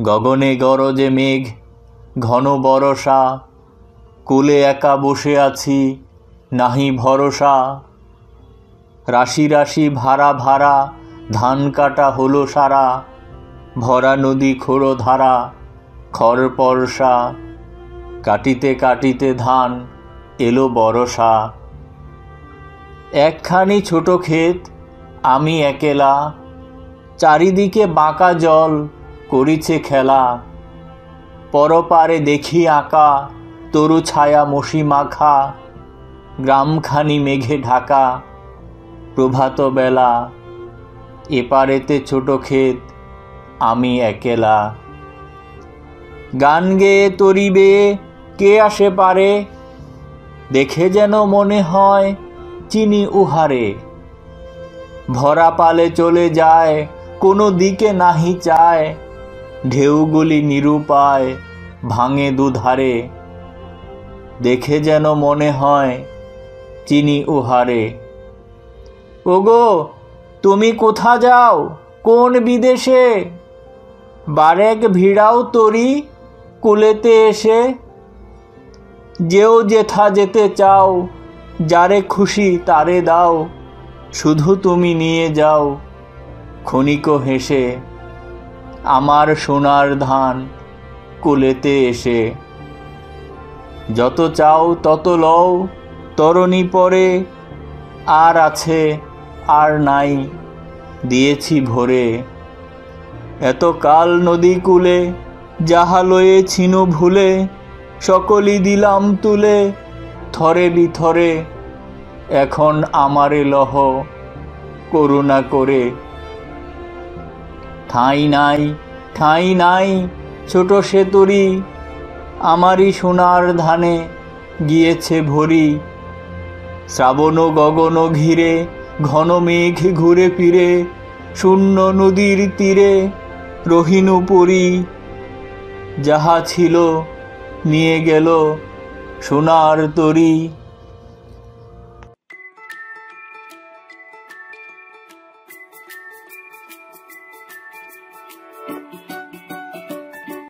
গগনে গরজে মেঘ, ঘন বরষা, কোলে একা বসে আছি, নাহি ভরসা। রাশি রাশি ভাড়া ভাড়া, ধান কাটা হলো সারা, ভরা নদী খোড়ো ধারা, খড় পরশা। কাটিতে কাটিতে ধান এলো বরষা। একখানি ছোট ক্ষেত, আমি একেলা, চারিদিকে বাঁকা জল করিছে খেলা। পরপারে দেখি আঁকা, তরু ছায়া মসি মাখা, গ্রামখানি মেঘে ঢাকা, প্রভাত বেলা। এপারেতে ছোট ক্ষেত, আমি একেলা। গান গেয়ে তরি বেয়ে কে আসে পারে, দেখে যেন মনে হয় চিনি উহারে। ভরা পালে চলে যায়, কোনো দিকে নাহি চায়, ঢেউগুলি নিরুপায় ভাঙে দুধারে। দেখে যেন মনে হয় চিনি উহারে। ওগো তুমি কোথা যাও, কোন বিদেশে, বারেক ভিড়াও তরি কুলেতে এসে। যেও যেথা যেতে চাও, যারে খুশি তারে দাও, শুধু তুমি নিয়ে যাও ক্ষণিক হেসে, আমার সোনার ধান কুলেতে এসে। যত চাও তত লও, তরণী পরে, আর আছে আর নাই দিয়েছি ভরে। এত কাল নদী কূলে, যাহা লয়েছিনু ভুলে, সকলই দিলাম তুলে থরে বিথরে। এখন আমারে লহ করুণা করে। ঠাঁই নাই ঠাঁই নাই ছোট সে তরি, আমারই সোনার ধানে গিয়েছে ভরি। শ্রাবণ গগন ঘিরে, ঘন মেঘ ঘুরে ফিরে, শূন্য নদীর তীরে রহিনু পরি। যাহা ছিল নিয়ে গেল সোনার তরি।